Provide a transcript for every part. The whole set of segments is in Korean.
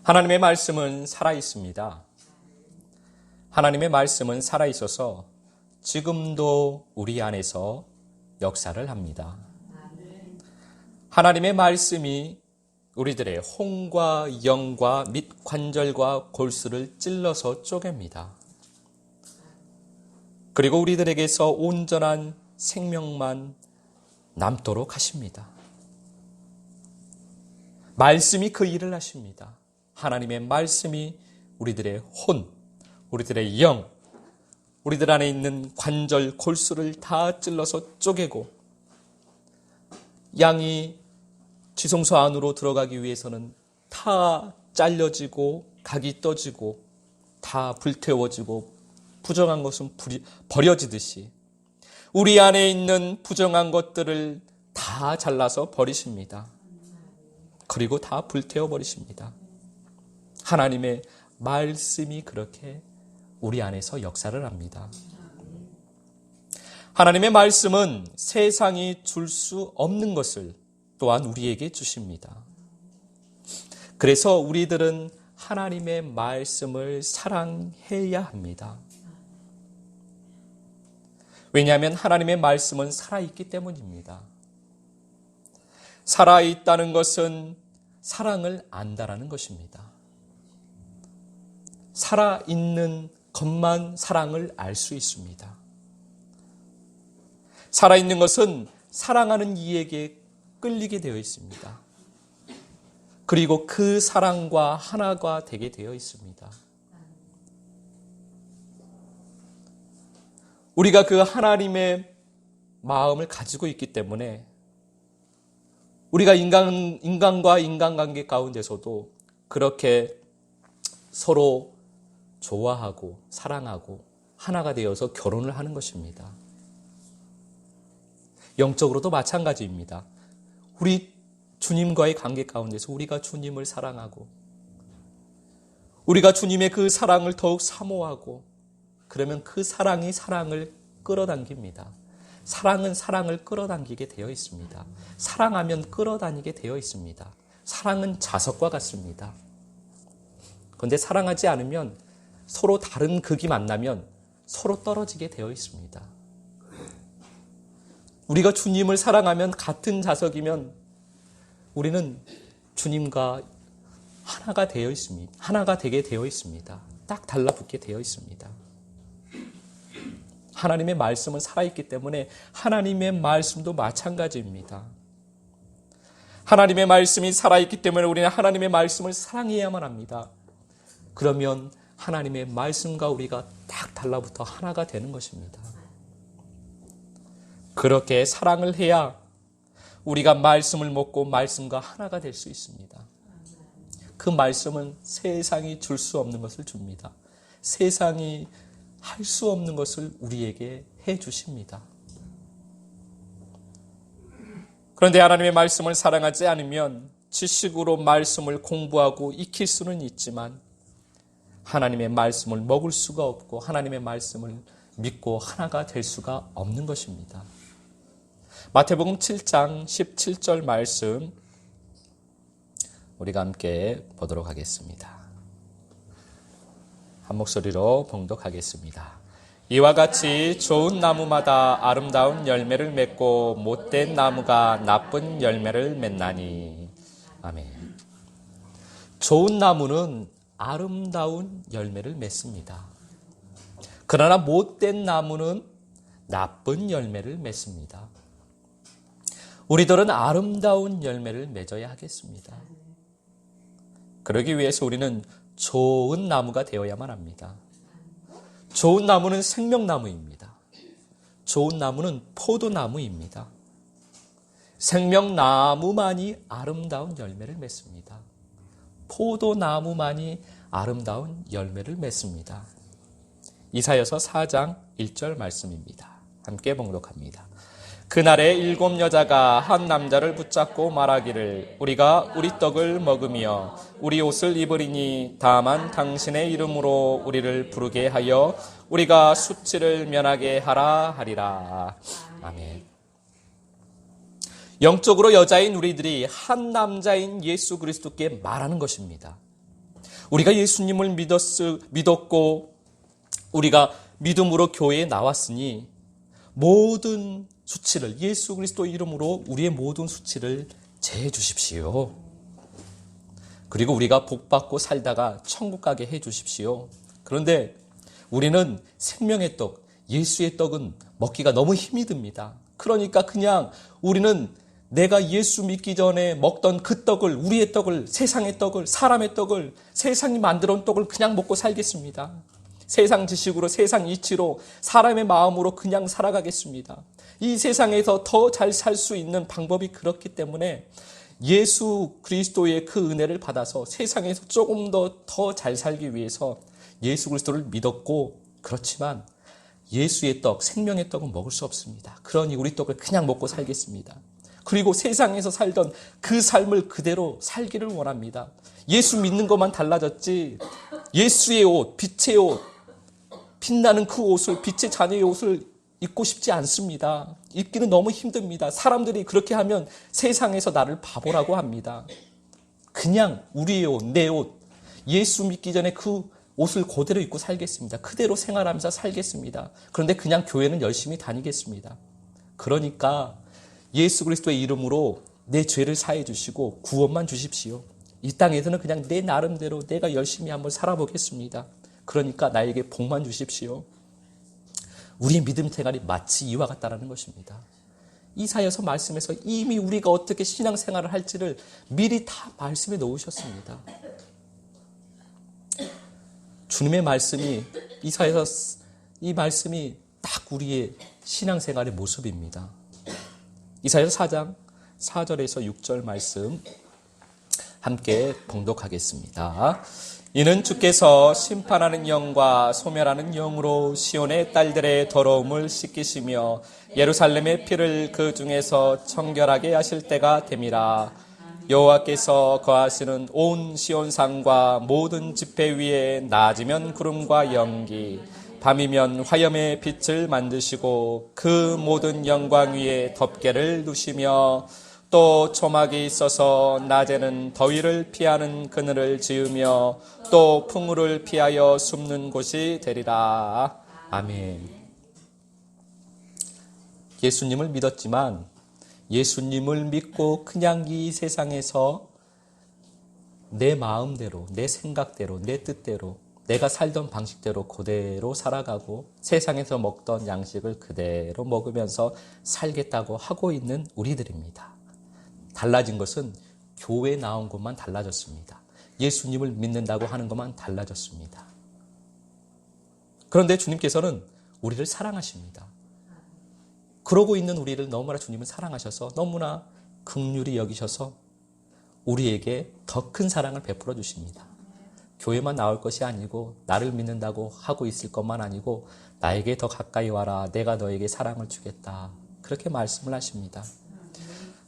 하나님의 말씀은 살아있습니다. 하나님의 말씀은 살아있어서 지금도 우리 안에서 역사를 합니다. 하나님의 말씀이 우리들의 혼과 영과 및 관절과 골수를 찔러서 쪼갭니다. 그리고 우리들에게서 온전한 생명만 남도록 하십니다. 말씀이 그 일을 하십니다. 하나님의 말씀이 우리들의 혼, 우리들의 영, 우리들 안에 있는 관절, 골수를 다 찔러서 쪼개고 양이 지성소 안으로 들어가기 위해서는 다 잘려지고 각이 떠지고 다 불태워지고 부정한 것은 버려지듯이 우리 안에 있는 부정한 것들을 다 잘라서 버리십니다. 그리고 다 불태워 버리십니다. 하나님의 말씀이 그렇게 우리 안에서 역사를 합니다. 하나님의 말씀은 세상이 줄 수 없는 것을 또한 우리에게 주십니다. 그래서 우리들은 하나님의 말씀을 사랑해야 합니다. 왜냐하면 하나님의 말씀은 살아있기 때문입니다. 살아있다는 것은 사랑을 안다라는 것입니다. 살아있는 것만 사랑을 알 수 있습니다. 살아있는 것은 사랑하는 이에게 끌리게 되어 있습니다. 그리고 그 사랑과 하나가 되게 되어 있습니다. 우리가 그 하나님의 마음을 가지고 있기 때문에 우리가 인간과 인간관계 가운데서도 그렇게 서로 좋아하고 사랑하고 하나가 되어서 결혼을 하는 것입니다. 영적으로도 마찬가지입니다. 우리 주님과의 관계 가운데서 우리가 주님을 사랑하고 우리가 주님의 그 사랑을 더욱 사모하고 그러면 그 사랑이 사랑을 끌어당깁니다. 사랑은 사랑을 끌어당기게 되어 있습니다. 사랑하면 끌어다니게 되어 있습니다. 사랑은 자석과 같습니다. 그런데 사랑하지 않으면 서로 다른 극이 만나면 서로 떨어지게 되어 있습니다. 우리가 주님을 사랑하면 같은 자석이면 우리는 주님과 하나가 되어 있습니다. 하나가 되게 되어 있습니다. 딱 달라붙게 되어 있습니다. 하나님의 말씀은 살아있기 때문에 하나님의 말씀도 마찬가지입니다. 하나님의 말씀이 살아있기 때문에 우리는 하나님의 말씀을 사랑해야만 합니다. 그러면 하나님의 말씀과 우리가 딱 달라붙어 하나가 되는 것입니다. 그렇게 사랑을 해야 우리가 말씀을 먹고 말씀과 하나가 될 수 있습니다. 그 말씀은 세상이 줄 수 없는 것을 줍니다. 세상이 할 수 없는 것을 우리에게 해 주십니다. 그런데 하나님의 말씀을 사랑하지 않으면 지식으로 말씀을 공부하고 익힐 수는 있지만 하나님의 말씀을 먹을 수가 없고 하나님의 말씀을 믿고 하나가 될 수가 없는 것입니다. 마태복음 7장 17절 말씀 우리가 함께 보도록 하겠습니다. 한 목소리로 봉독하겠습니다. 이와 같이 좋은 나무마다 아름다운 열매를 맺고 못된 나무가 나쁜 열매를 맺나니. 아멘. 좋은 나무는 아름다운 열매를 맺습니다. 그러나 못된 나무는 나쁜 열매를 맺습니다. 우리들은 아름다운 열매를 맺어야 하겠습니다. 그러기 위해서 우리는 좋은 나무가 되어야만 합니다. 좋은 나무는 생명나무입니다. 좋은 나무는 포도나무입니다. 생명나무만이 아름다운 열매를 맺습니다. 포도나무만이 아름다운 열매를 맺습니다. 이사야서 4장 1절 말씀입니다. 함께 봉독합니다. 그날에 7 여자가 한 남자를 붙잡고 말하기를 우리가 우리 떡을 먹으며 우리 옷을 입으리니 다만 당신의 이름으로 우리를 부르게 하여 우리가 수치를 면하게 하라 하리라. 아멘. 영적으로 여자인 우리들이 한 남자인 예수 그리스도께 말하는 것입니다. 우리가 예수님을 믿었고 우리가 믿음으로 교회에 나왔으니 모든 수치를 예수 그리스도 이름으로 우리의 모든 수치를 제해 주십시오. 그리고 우리가 복받고 살다가 천국 가게 해 주십시오. 그런데 우리는 생명의 떡, 예수의 떡은 먹기가 너무 힘이 듭니다. 그러니까 그냥 우리는 내가 예수 믿기 전에 먹던 그 떡을, 우리의 떡을, 세상의 떡을, 사람의 떡을, 세상이 만들어 온 떡을 그냥 먹고 살겠습니다. 세상 지식으로, 세상 이치로, 사람의 마음으로 그냥 살아가겠습니다. 이 세상에서 더 잘 살 수 있는 방법이 그렇기 때문에 예수 그리스도의 그 은혜를 받아서 세상에서 조금 더 잘 살기 위해서 예수 그리스도를 믿었고, 그렇지만 예수의 떡, 생명의 떡은 먹을 수 없습니다. 그러니 우리 떡을 그냥 먹고 살겠습니다. 그리고 세상에서 살던 그 삶을 그대로 살기를 원합니다. 예수 믿는 것만 달라졌지 예수의 옷, 빛의 옷, 빛나는 그 옷을, 빛의 자녀의 옷을 입고 싶지 않습니다. 입기는 너무 힘듭니다. 사람들이 그렇게 하면 세상에서 나를 바보라고 합니다. 그냥 우리의 옷, 내 옷, 예수 믿기 전에 그 옷을 그대로 입고 살겠습니다. 그대로 생활하면서 살겠습니다. 그런데 그냥 교회는 열심히 다니겠습니다. 그러니까 예수 그리스도의 이름으로 내 죄를 사해 주시고 구원만 주십시오. 이 땅에서는 그냥 내 나름대로 내가 열심히 한번 살아보겠습니다. 그러니까 나에게 복만 주십시오. 우리의 믿음 생활이 마치 이와 같다라는 것입니다. 이사야서 말씀에서 이미 우리가 어떻게 신앙생활을 할지를 미리 다 말씀해 놓으셨습니다. 주님의 말씀이, 이사야서 이 말씀이 딱 우리의 신앙생활의 모습입니다. 이사야서 4장 4절에서 6절 말씀 함께 봉독하겠습니다. 이는 주께서 심판하는 영과 소멸하는 영으로 시온의 딸들의 더러움을 씻기시며 예루살렘의 피를 그 중에서 청결하게 하실 때가 됨이라. 여호와께서 거하시는 온 시온산과 모든 지폐 위에 낮이면 구름과 연기, 밤이면 화염의 빛을 만드시고 그 모든 영광 위에 덮개를 두시며 또 초막이 있어서 낮에는 더위를 피하는 그늘을 지으며 또 풍우를 피하여 숨는 곳이 되리라. 아멘. 예수님을 믿었지만 예수님을 믿고 그냥 이 세상에서 내 마음대로, 내 생각대로, 내 뜻대로, 내가 살던 방식대로 그대로 살아가고 세상에서 먹던 양식을 그대로 먹으면서 살겠다고 하고 있는 우리들입니다. 달라진 것은 교회에 나온 것만 달라졌습니다. 예수님을 믿는다고 하는 것만 달라졌습니다. 그런데 주님께서는 우리를 사랑하십니다. 그러고 있는 우리를 너무나 주님은 사랑하셔서 너무나 긍휼히 여기셔서 우리에게 더 큰 사랑을 베풀어 주십니다. 교회만 나올 것이 아니고 나를 믿는다고 하고 있을 것만 아니고 나에게 더 가까이 와라. 내가 너에게 사랑을 주겠다. 그렇게 말씀을 하십니다.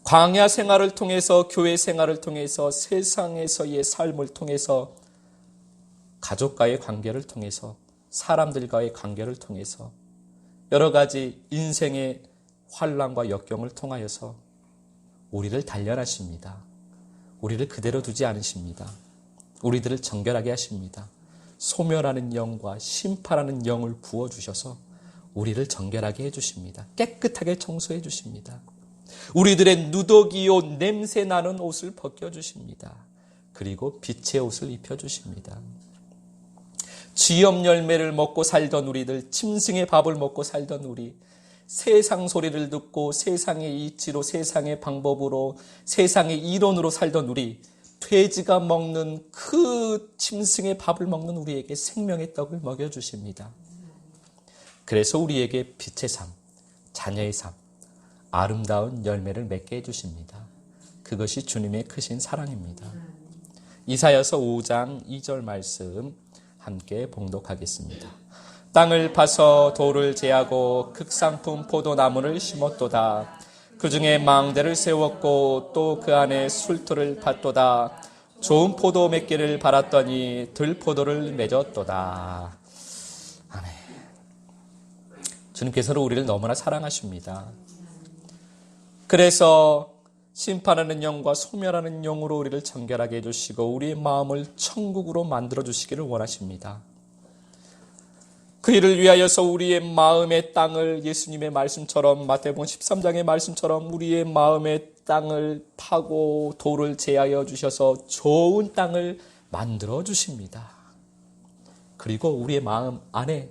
광야 생활을 통해서, 교회 생활을 통해서, 세상에서의 삶을 통해서, 가족과의 관계를 통해서, 사람들과의 관계를 통해서, 여러 가지 인생의 환난과 역경을 통하여서 우리를 단련하십니다. 우리를 그대로 두지 않으십니다. 우리들을 정결하게 하십니다. 소멸하는 영과 심판하는 영을 부어주셔서 우리를 정결하게 해주십니다. 깨끗하게 청소해 주십니다. 우리들의 누더기요 냄새 나는 옷을 벗겨주십니다. 그리고 빛의 옷을 입혀주십니다. 쥐염 열매를 먹고 살던 우리들, 짐승의 밥을 먹고 살던 우리, 세상 소리를 듣고 세상의 이치로, 세상의 방법으로, 세상의 이론으로 살던 우리, 돼지가 먹는 그 짐승의 밥을 먹는 우리에게 생명의 떡을 먹여주십니다. 그래서 우리에게 빛의 삶, 자녀의 삶, 아름다운 열매를 맺게 해주십니다. 그것이 주님의 크신 사랑입니다. 이사야서 5장 2절 말씀 함께 봉독하겠습니다. 땅을 파서 돌을 제하고 극상품 포도나무를 심었도다. 그 중에 망대를 세웠고 또 그 안에 술토를 팠도다. 좋은 포도 맺기를 바랐더니 들포도를 맺었도다. 아멘. 주님께서는 우리를 너무나 사랑하십니다. 그래서 심판하는 영과 소멸하는 영으로 우리를 정결하게 해주시고 우리의 마음을 천국으로 만들어 주시기를 원하십니다. 그 일을 위하여서 우리의 마음의 땅을 예수님의 말씀처럼 마태복음 13장의 말씀처럼 우리의 마음의 땅을 파고 돌을 제하여 주셔서 좋은 땅을 만들어 주십니다. 그리고 우리의 마음 안에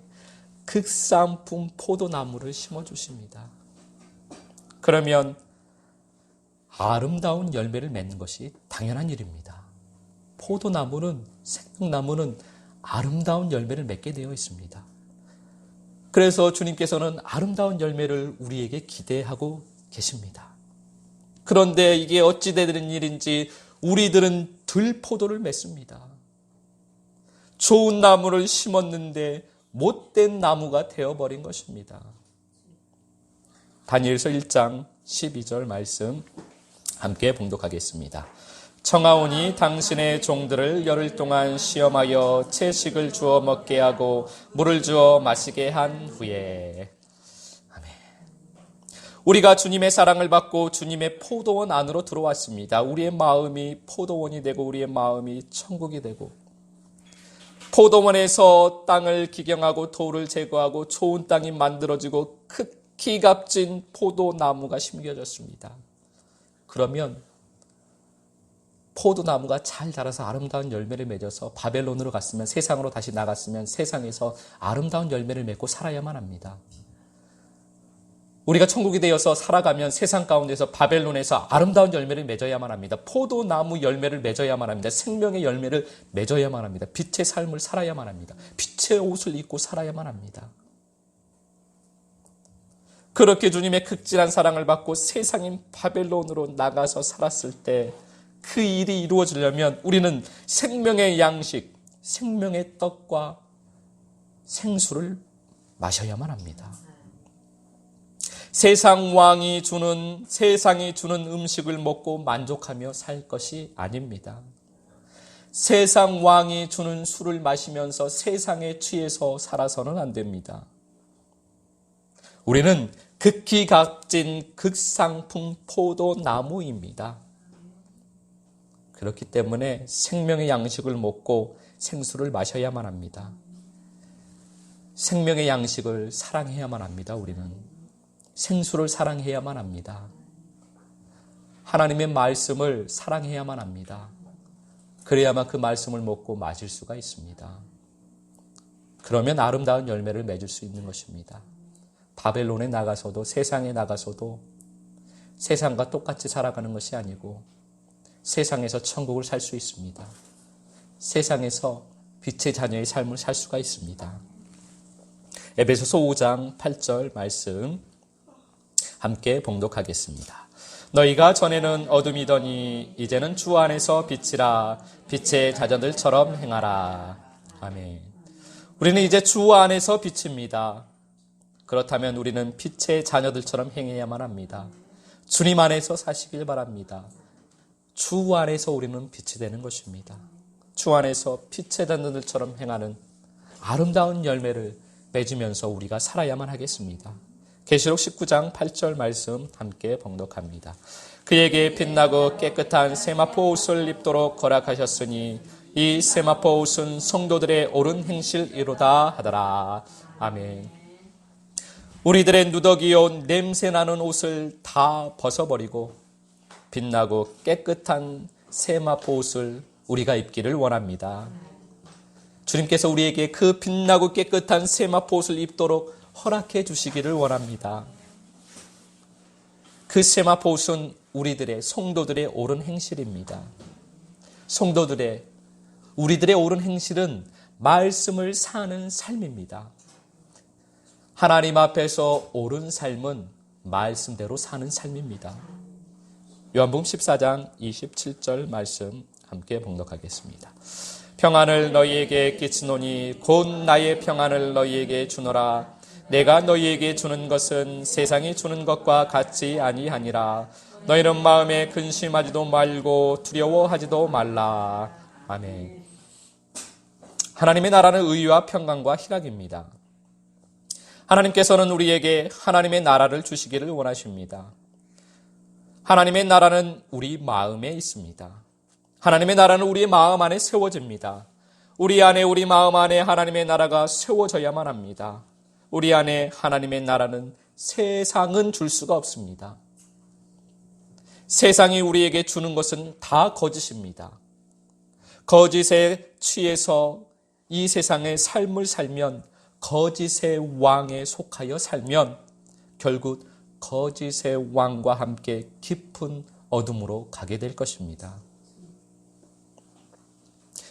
극상품 포도나무를 심어 주십니다. 그러면 아름다운 열매를 맺는 것이 당연한 일입니다. 포도나무는, 생명나무는 아름다운 열매를 맺게 되어 있습니다. 그래서 주님께서는 아름다운 열매를 우리에게 기대하고 계십니다. 그런데 이게 어찌 되는 일인지 우리들은 들포도를 맺습니다. 좋은 나무를 심었는데 못된 나무가 되어버린 것입니다. 다니엘서 1장 12절 말씀 함께 봉독하겠습니다. 청하오니 당신의 종들을 열흘 동안 시험하여 채식을 주어 먹게 하고 물을 주어 마시게 한 후에. 아멘. 우리가 주님의 사랑을 받고 주님의 포도원 안으로 들어왔습니다. 우리의 마음이 포도원이 되고 우리의 마음이 천국이 되고 포도원에서 땅을 기경하고 돌을 제거하고 좋은 땅이 만들어지고 극히 값진 포도나무가 심겨졌습니다. 그러면 포도나무가 잘 자라서 아름다운 열매를 맺어서 바벨론으로 갔으면, 세상으로 다시 나갔으면 세상에서 아름다운 열매를 맺고 살아야만 합니다. 우리가 천국이 되어서 살아가면 세상 가운데서 바벨론에서 아름다운 열매를 맺어야만 합니다. 포도나무 열매를 맺어야만 합니다. 생명의 열매를 맺어야만 합니다. 빛의 삶을 살아야만 합니다. 빛의 옷을 입고 살아야만 합니다. 그렇게 주님의 극진한 사랑을 받고 세상인 바벨론으로 나가서 살았을 때 그 일이 이루어지려면 우리는 생명의 양식, 생명의 떡과 생수를 마셔야만 합니다. 세상이 주는 음식을 먹고 만족하며 살 것이 아닙니다. 세상 왕이 주는 술을 마시면서 세상에 취해서 살아서는 안 됩니다. 우리는 극히 값진 극상품 포도나무입니다. 그렇기 때문에 생명의 양식을 먹고 생수를 마셔야만 합니다. 생명의 양식을 사랑해야만 합니다. 우리는 생수를 사랑해야만 합니다. 하나님의 말씀을 사랑해야만 합니다. 그래야만 그 말씀을 먹고 마실 수가 있습니다. 그러면 아름다운 열매를 맺을 수 있는 것입니다. 바벨론에 나가서도 세상에 나가서도 세상과 똑같이 살아가는 것이 아니고 세상에서 천국을 살 수 있습니다. 세상에서 빛의 자녀의 삶을 살 수가 있습니다. 에베소서 5장 8절 말씀 함께 봉독하겠습니다. 너희가 전에는 어둠이더니 이제는 주 안에서 빛이라. 빛의 자녀들처럼 행하라. 아멘. 우리는 이제 주 안에서 빛입니다. 그렇다면 우리는 빛의 자녀들처럼 행해야만 합니다. 주님 안에서 사시길 바랍니다. 주 안에서 우리는 빛이 되는 것입니다. 주 안에서 빛의 자녀들처럼 행하는 아름다운 열매를 맺으면서 우리가 살아야만 하겠습니다. 계시록 19장 8절 말씀 함께 봉독합니다. 그에게 빛나고 깨끗한 세마포 옷을 입도록 허락하셨으니 이 세마포 옷은 성도들의 옳은 행실이로다 하더라. 아멘. 우리들의 누더기온 냄새나는 옷을 다 벗어버리고 빛나고 깨끗한 세마포 옷을 우리가 입기를 원합니다. 주님께서 우리에게 그 빛나고 깨끗한 세마포 옷을 입도록 허락해 주시기를 원합니다. 그 세마포 옷은 우리들의 성도들의 옳은 행실입니다. 우리들의 옳은 행실은 말씀을 사는 삶입니다. 하나님 앞에서 옳은 삶은 말씀대로 사는 삶입니다. 요한복음 14장 27절 말씀 함께 봉독하겠습니다. 평안을 너희에게 끼치노니 곧 나의 평안을 너희에게 주노라. 내가 너희에게 주는 것은 세상이 주는 것과 같지 아니하니라. 너희는 마음에 근심하지도 말고 두려워하지도 말라. 아멘. 하나님의 나라는 의와 평강과 희락입니다. 하나님께서는 우리에게 하나님의 나라를 주시기를 원하십니다. 하나님의 나라는 우리 마음에 있습니다. 하나님의 나라는 우리의 마음 안에 세워집니다. 우리 마음 안에 하나님의 나라가 세워져야만 합니다. 우리 안에 하나님의 나라는 세상은 줄 수가 없습니다. 세상이 우리에게 주는 것은 다 거짓입니다. 거짓에 취해서 이 세상의 삶을 살면, 거짓의 왕에 속하여 살면 결국 거짓의 왕과 함께 깊은 어둠으로 가게 될 것입니다.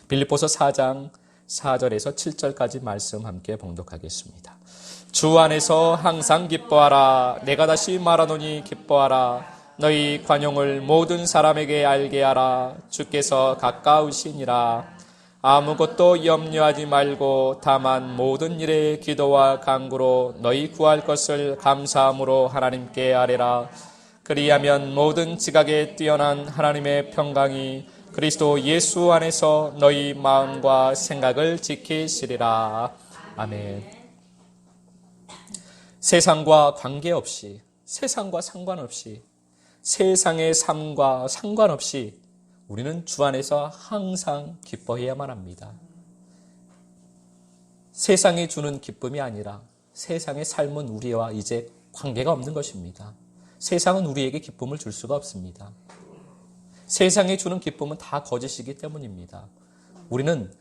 빌립보서 4장 4절에서 7절까지 말씀 함께 봉독하겠습니다. 주 안에서 항상 기뻐하라. 내가 다시 말하노니 기뻐하라. 너희 관용을 모든 사람에게 알게 하라. 주께서 가까우시니라. 아무것도 염려하지 말고 다만 모든 일에 기도와 간구로 너희 구할 것을 감사함으로 하나님께 아뢰라. 그리하면 모든 지각에 뛰어난 하나님의 평강이 그리스도 예수 안에서 너희 마음과 생각을 지키시리라. 아멘. 세상과 관계없이, 세상과 상관없이, 세상의 삶과 상관없이 우리는 주 안에서 항상 기뻐해야만 합니다. 세상이 주는 기쁨이 아니라 세상의 삶은 우리와 이제 관계가 없는 것입니다. 세상은 우리에게 기쁨을 줄 수가 없습니다. 세상이 주는 기쁨은 다 거짓이기 때문입니다. 우리는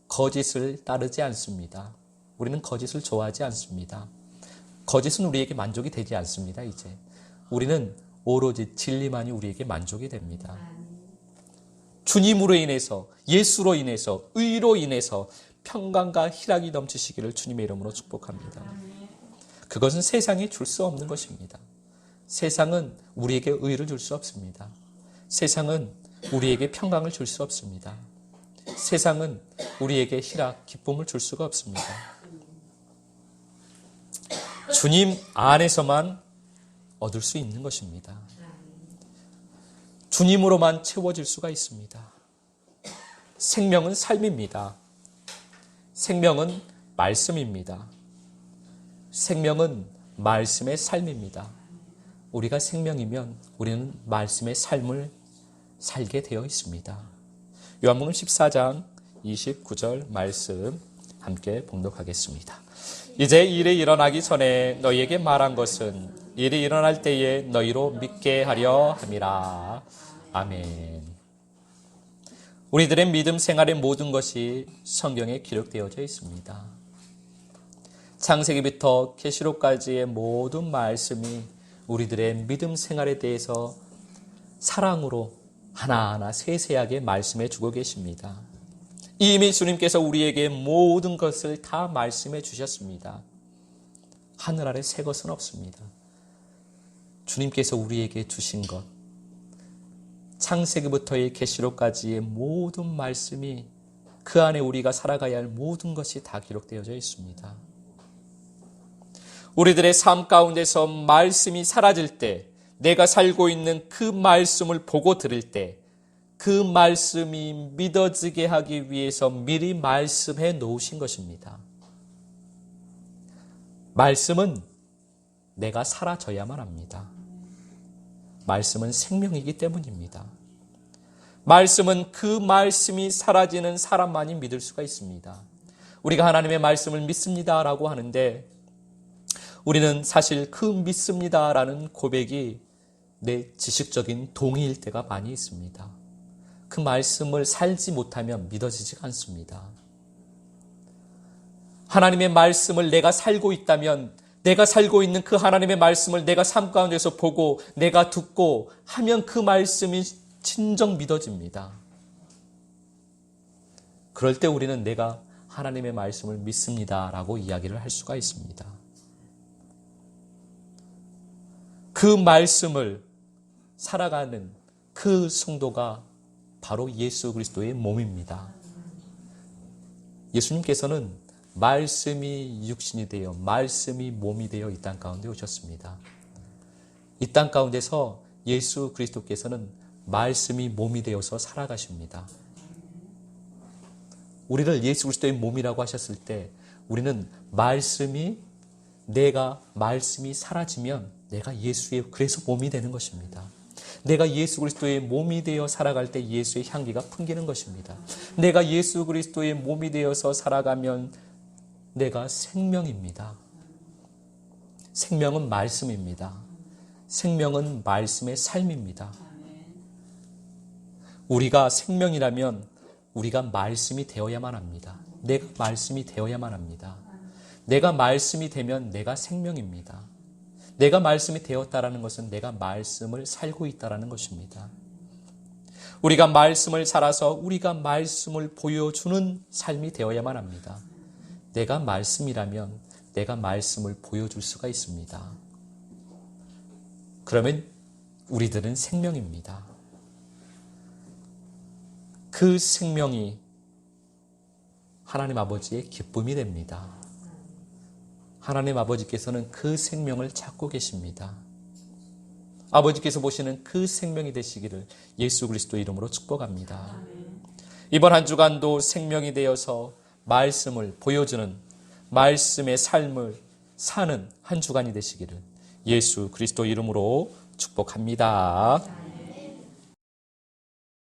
거짓을 따르지 않습니다. 우리는 거짓을 좋아하지 않습니다. 거짓은 우리에게 만족이 되지 않습니다. 이제 우리는 오로지 진리만이 우리에게 만족이 됩니다. 주님으로 인해서, 예수로 인해서, 의로 인해서 평강과 희락이 넘치시기를 주님의 이름으로 축복합니다. 그것은 세상이 줄 수 없는 것입니다. 세상은 우리에게 의를 줄 수 없습니다. 세상은 우리에게 평강을 줄 수 없습니다. 세상은 우리에게 희락, 기쁨을 줄 수가 없습니다. 주님 안에서만 얻을 수 있는 것입니다. 주님으로만 채워질 수가 있습니다. 생명은 삶입니다. 생명은 말씀입니다. 생명은 말씀의 삶입니다. 우리가 생명이면 우리는 말씀의 삶을 살게 되어 있습니다. 요한복음 14장 29절 말씀 함께 봉독하겠습니다. 이제 일이 일어나기 전에 너희에게 말한 것은 일이 일어날 때에 너희로 믿게 하려 함이라. 아멘. 우리들의 믿음 생활의 모든 것이 성경에 기록되어져 있습니다. 창세기부터 계시록까지의 모든 말씀이 우리들의 믿음 생활에 대해서 사랑으로 하나하나 세세하게 말씀해 주고 계십니다. 이미 주님께서 우리에게 모든 것을 다 말씀해 주셨습니다. 하늘 아래 새 것은 없습니다. 주님께서 우리에게 주신 것, 창세기부터의 계시록까지의 모든 말씀이 그 안에 우리가 살아가야 할 모든 것이 다 기록되어져 있습니다. 우리들의 삶 가운데서 말씀이 사라질 때, 내가 살고 있는 그 말씀을 보고 들을 때, 그 말씀이 믿어지게 하기 위해서 미리 말씀해 놓으신 것입니다. 말씀은 내가 사라져야만 합니다. 말씀은 생명이기 때문입니다. 말씀은 그 말씀이 사라지는 사람만이 믿을 수가 있습니다. 우리가 하나님의 말씀을 믿습니다라고 하는데 우리는 사실 그 믿습니다라는 고백이 내 지식적인 동의일 때가 많이 있습니다. 그 말씀을 살지 못하면 믿어지지가 않습니다. 하나님의 말씀을 내가 살고 있다면 내가 살고 있는 그 하나님의 말씀을 내가 삶 가운데서 보고 내가 듣고 하면 그 말씀이 진정 믿어집니다. 그럴 때 우리는 내가 하나님의 말씀을 믿습니다라고 이야기를 할 수가 있습니다. 그 말씀을 살아가는 그 성도가 바로 예수 그리스도의 몸입니다. 예수님께서는 말씀이 육신이 되어 말씀이 몸이 되어 이 땅 가운데 오셨습니다. 이 땅 가운데서 예수 그리스도께서는 말씀이 몸이 되어서 살아가십니다. 우리를 예수 그리스도의 몸이라고 하셨을 때 우리는 말씀이 사라지면 내가 예수의 그래서 몸이 되는 것입니다. 내가 예수 그리스도의 몸이 되어 살아갈 때 예수의 향기가 풍기는 것입니다. 내가 예수 그리스도의 몸이 되어서 살아가면 내가 생명입니다. 생명은 말씀입니다. 생명은 말씀의 삶입니다. 우리가 생명이라면 우리가 말씀이 되어야만 합니다. 내가 말씀이 되어야만 합니다. 내가 말씀이 되면 내가 생명입니다. 내가 말씀이 되었다라는 것은 내가 말씀을 살고 있다라는 것입니다. 우리가 말씀을 살아서 우리가 말씀을 보여주는 삶이 되어야만 합니다. 내가 말씀이라면 내가 말씀을 보여줄 수가 있습니다. 그러면 우리들은 생명입니다. 그 생명이 하나님 아버지의 기쁨이 됩니다. 하나님 아버지께서는 그 생명을 찾고 계십니다. 아버지께서 보시는 그 생명이 되시기를 예수 그리스도 이름으로 축복합니다. 이번 한 주간도 생명이 되어서 말씀을 보여주는 말씀의 삶을 사는 한 주간이 되시기를 예수 그리스도 이름으로 축복합니다.